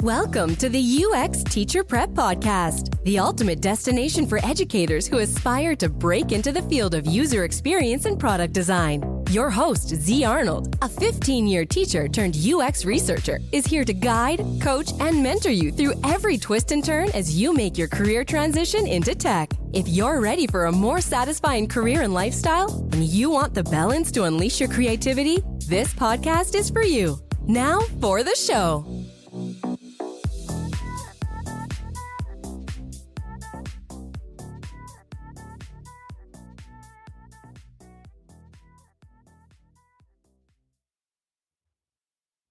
Welcome to the UX Teacher Prep Podcast, the ultimate destination for educators who aspire to break into the field of user experience and product design. Your host, Z Arnold, a 15-year teacher turned UX researcher, is here to guide, coach, and mentor you through every twist and turn as you make your career transition into tech. If you're ready for a more satisfying career and lifestyle, and you want the balance to unleash your creativity, this podcast is for you. Now for the show.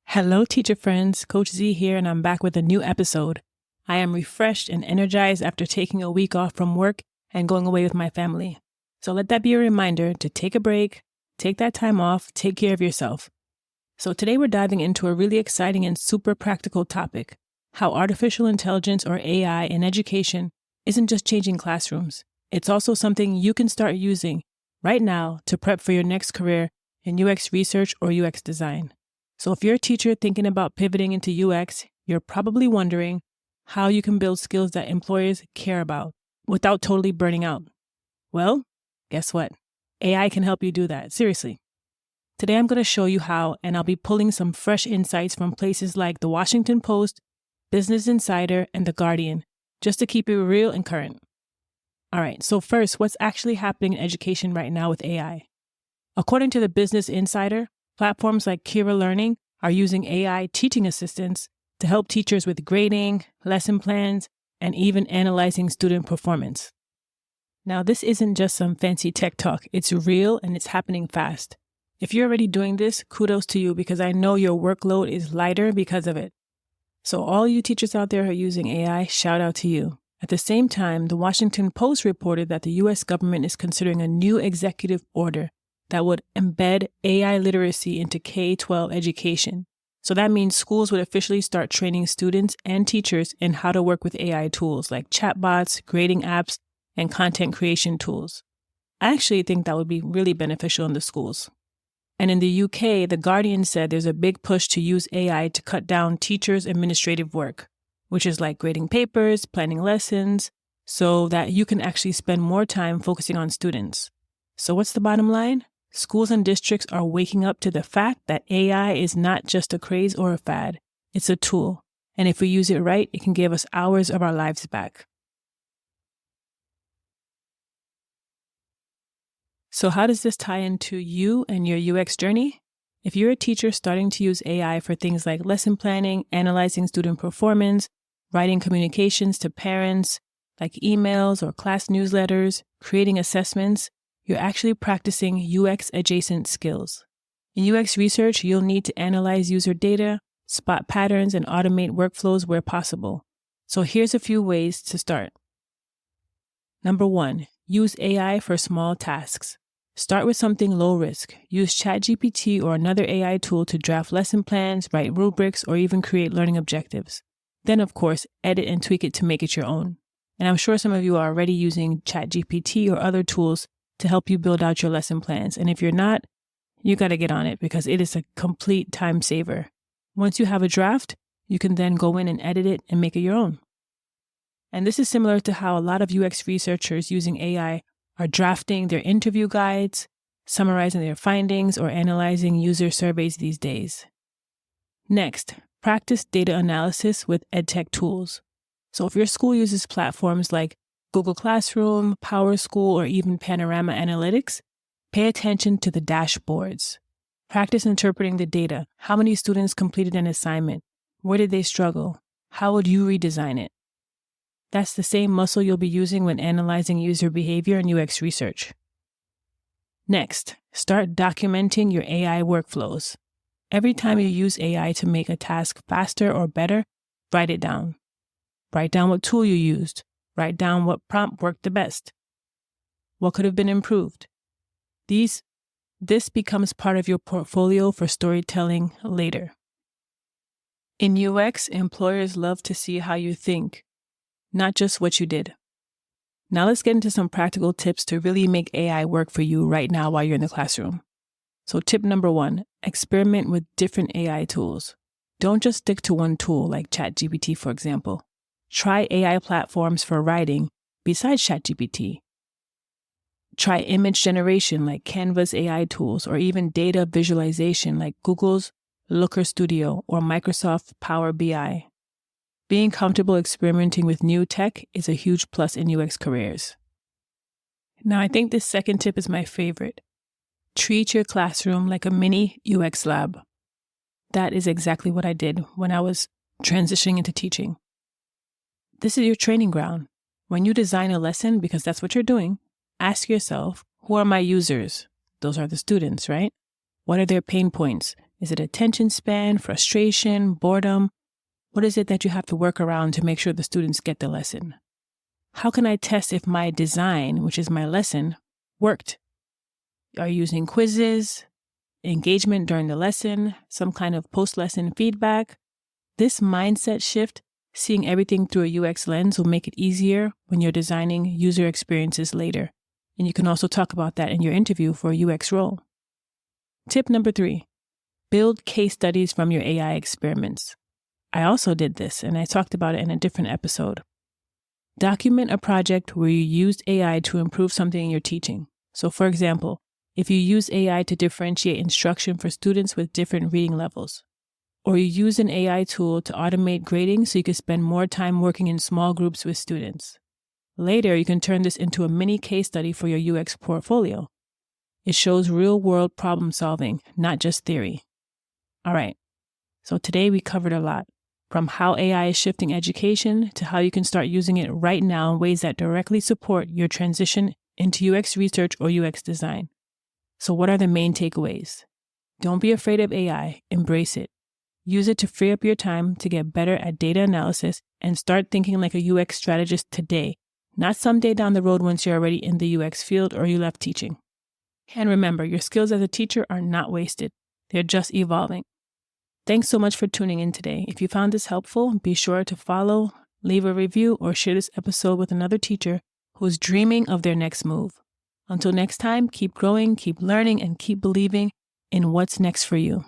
Hello, teacher friends. Coach Z here, and I'm back with a new episode. I am refreshed and energized after taking a week off from work and going away with my family. So let that be a reminder to take a break, take that time off, take care of yourself. So today we're diving into a really exciting and super practical topic, how artificial intelligence or AI in education isn't just changing classrooms. It's also something you can start using right now to prep for your next career in UX research or UX design. So if you're a teacher thinking about pivoting into UX, you're probably wondering how you can build skills that employers care about without totally burning out. Well, guess what? AI can help you do that. Seriously. Today I'm going to show you how, and I'll be pulling some fresh insights from places like The Washington Post, Business Insider, and The Guardian, just to keep it real and current. All right, so first, what's actually happening in education right now with AI? According to the Business Insider, platforms like Kira Learning are using AI teaching assistants to help teachers with grading, lesson plans, and even analyzing student performance. Now, this isn't just some fancy tech talk. It's real and it's happening fast. If you're already doing this, kudos to you because I know your workload is lighter because of it. So all you teachers out there who are using AI, shout out to you. At the same time, the Washington Post reported that the U.S. government is considering a new executive order that would embed AI literacy into K-12 education. So that means schools would officially start training students and teachers in how to work with AI tools like chatbots, grading apps, and content creation tools. I actually think that would be really beneficial in the schools. And in the UK, The Guardian said there's a big push to use AI to cut down teachers' administrative work, which is like grading papers, planning lessons, so that you can actually spend more time focusing on students. So what's the bottom line? Schools and districts are waking up to the fact that AI is not just a craze or a fad. It's a tool. And if we use it right, it can give us hours of our lives back. So how does this tie into you and your UX journey? If you're a teacher starting to use AI for things like lesson planning, analyzing student performance, writing communications to parents, like emails or class newsletters, creating assessments, you're actually practicing UX-adjacent skills. In UX research, you'll need to analyze user data, spot patterns, and automate workflows where possible. So here's a few ways to start. Number 1, use AI for small tasks. Start with something low risk. Use ChatGPT or another AI tool to draft lesson plans, write rubrics, or even create learning objectives. Then, of course, edit and tweak it to make it your own. And I'm sure some of you are already using ChatGPT or other tools to help you build out your lesson plans. And if you're not, you got to get on it because it is a complete time saver. Once you have a draft, you can then go in and edit it and make it your own. And this is similar to how a lot of UX researchers using AI are drafting their interview guides, summarizing their findings, or analyzing user surveys these days. Next, practice data analysis with EdTech tools. So if your school uses platforms like Google Classroom, PowerSchool, or even Panorama Analytics, pay attention to the dashboards. Practice interpreting the data. How many students completed an assignment? Where did they struggle? How would you redesign it? That's the same muscle you'll be using when analyzing user behavior in UX research. Next, start documenting your AI workflows. Every time you use AI to make a task faster or better, write it down. Write down what tool you used. Write down what prompt worked the best. What could have been improved? This becomes part of your portfolio for storytelling later. In UX, employers love to see how you think, not just what you did. Now let's get into some practical tips to really make AI work for you right now while you're in the classroom. So tip number 1, experiment with different AI tools. Don't just stick to one tool like ChatGPT, for example. Try AI platforms for writing besides ChatGPT. Try image generation like Canva's AI tools, or even data visualization like Google's Looker Studio or Microsoft Power BI. Being comfortable experimenting with new tech is a huge plus in UX careers. Now, I think this second tip is my favorite. Treat your classroom like a mini UX lab. That is exactly what I did when I was transitioning into teaching. This is your training ground. When you design a lesson, because that's what you're doing, ask yourself, who are my users? Those are the students, right? What are their pain points? Is it attention span, frustration, boredom? What is it that you have to work around to make sure the students get the lesson? How can I test if my design, which is my lesson, worked? Are you using quizzes, engagement during the lesson, some kind of post-lesson feedback? This mindset shift, seeing everything through a UX lens, will make it easier when you're designing user experiences later. And you can also talk about that in your interview for a UX role. Tip number 3, build case studies from your AI experiments. I also did this, and I talked about it in a different episode. Document a project where you used AI to improve something in your teaching. So for example, if you use AI to differentiate instruction for students with different reading levels, or you use an AI tool to automate grading so you can spend more time working in small groups with students. Later, you can turn this into a mini case study for your UX portfolio. It shows real-world problem solving, not just theory. All right, so today we covered a lot. From how AI is shifting education to how you can start using it right now in ways that directly support your transition into UX research or UX design. So what are the main takeaways? Don't be afraid of AI, embrace it. Use it to free up your time to get better at data analysis and start thinking like a UX strategist today, not someday down the road once you're already in the UX field or you left teaching. And remember, your skills as a teacher are not wasted. They're just evolving. Thanks so much for tuning in today. If you found this helpful, be sure to follow, leave a review, or share this episode with another teacher who's dreaming of their next move. Until next time, keep growing, keep learning, and keep believing in what's next for you.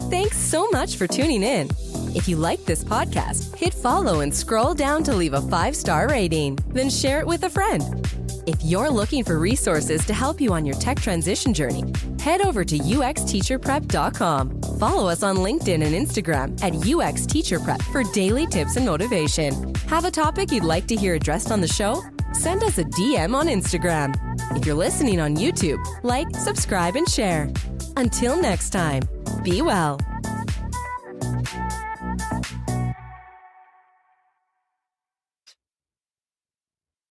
Thanks so much for tuning in. If you like this podcast, hit follow and scroll down to leave a 5-star rating. Then share it with a friend. If you're looking for resources to help you on your tech transition journey, head over to uxteacherprep.com. Follow us on LinkedIn and Instagram at uxteacherprep for daily tips and motivation. Have a topic you'd like to hear addressed on the show? Send us a DM on Instagram. If you're listening on YouTube, like, subscribe, and share. Until next time, be well.